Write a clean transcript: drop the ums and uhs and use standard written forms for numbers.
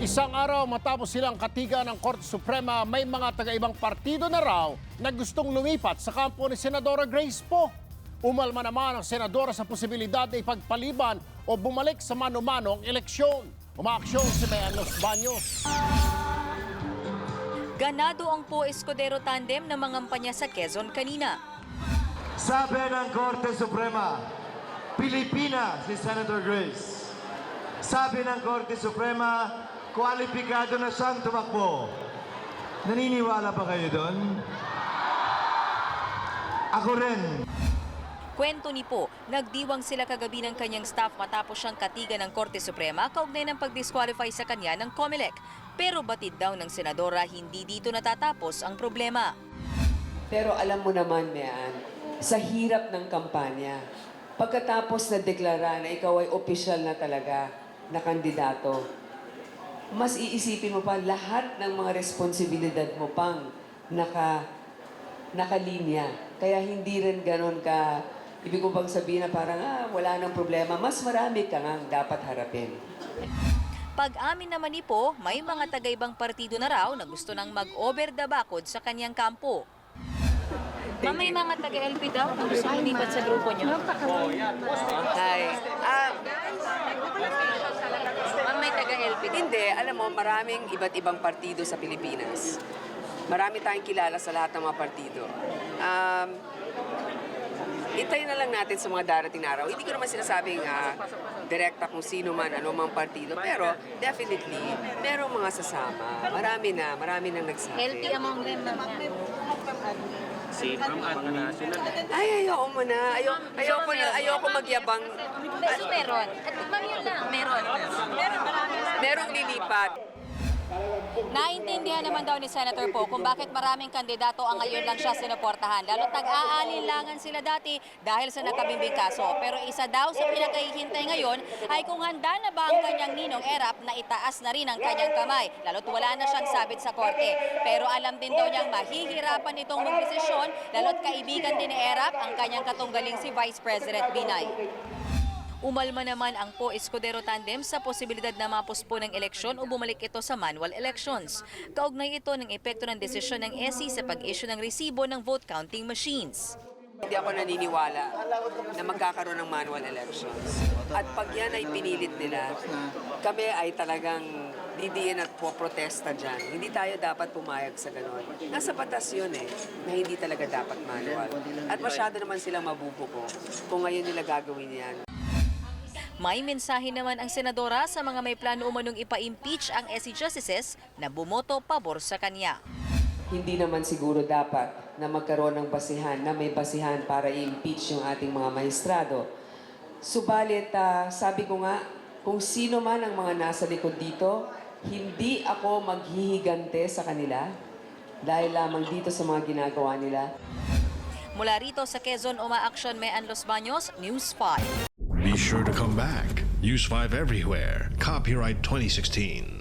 Isang araw matapos silang katiga ng Korte Suprema, may mga taga-ibang partido na raw na gustong lumipat sa kampo ni Senadora Grace Poe. Umalma naman ang senadora sa posibilidad na ipagpaliban o bumalik sa mano-mano ang eleksyon. Umaaksyon si Mayan Los Baños. Ganado ang Poe Escudero tandem na mangampanya sa Quezon kanina. Sabi ng Korte Suprema, Pilipina si Senator Grace. Sabi ng Korte Suprema, kwalipikado na siyang tumakbo. Naniniwala pa kayo doon? Ako rin. Kwento ni Poe, nagdiwang sila kagabi ng kanyang staff matapos siyang katiga ng Korte Suprema kaugnay ng pag-disqualify sa kanya ng COMELEC. Pero batid daw ng senadora, hindi dito natatapos ang problema. Pero alam mo naman, Mayan, sa hirap ng kampanya, pagkatapos na deklara na ikaw ay opisyal na talaga na kandidato, mas iisipin mo pa lahat ng mga responsibilidad mo pang nakalinya. Kaya hindi rin ganon ka, ibig ko bang sabihin na parang wala nang problema, mas marami ka nga dapat harapin. Pag-amin naman ni Poe, may mga taga-ibang partido na raw na gusto nang mag-over the bakod sa kanyang kampo. May mga taga-LP daw na gusto lumipat sa grupo niyo. May taga-LP. Hindi, alam mo, maraming iba't ibang partido sa Pilipinas. Marami tayong kilala sa lahat ng mga partido. Itayin na lang natin sa mga darating na araw. Hindi ko naman sinasabing direkta kung sino man, ano mang partido. Pero definitely, merong mga sasama. Marami nang nagsabi. LT among them na Si Ma'am Anna National. Ay, ayoko mo na. Ayoko magyabang. So meron. At ma'am yun lang. Meron. Merong lilipat. Naintindihan naman daw ni Senator Poe kung bakit maraming kandidato ang ngayon lang siya sinuportahan. Lalo't nag-aalinlangan sila dati dahil sa nakabimbing kaso. Pero isa daw sa pinakahihintay ngayon ay kung handa na ba ang kanyang ninong Erap na itaas na rin ang kanyang kamay. Lalo't wala na siyang sabit sa korte. Pero alam din daw niyang mahihirapan itong magdesisyon lalo't kaibigan din ni Erap ang kanyang katunggaling si Vice President Binay. Umalma naman ang Poe Escudero tandem sa posibilidad na mapuspo ng eleksyon o bumalik ito sa manual elections. Kaugnay ito ng epekto ng desisyon ng SC sa pag-issue ng resibo ng vote counting machines. Hindi ako naniniwala na magkakaroon ng manual elections. At pag yan ay pinilit nila, kami ay talagang didiin at poprotesta dyan. Hindi tayo dapat pumayag sa gano'n. Nasa batas yun na hindi talaga dapat manual. At masyado naman silang mabubuko kung ngayon nila gagawin yan. May mensahe naman ang senadora sa mga may plano umanong ipa-impeach ang SC Justices na bumoto pabor sa kanya. Hindi naman siguro dapat na magkaroon ng basihan, na may basihan para i-impeach yung ating mga maestrado. Subalit, sabi ko nga, kung sino man ang mga nasa likod dito, hindi ako maghihigante sa kanila dahil lamang dito sa mga ginagawa nila. Mula rito sa Quezon, umaaksyon Mayan Los Baños, News 5. Be sure to come back. Use 5 everywhere. Copyright 2016.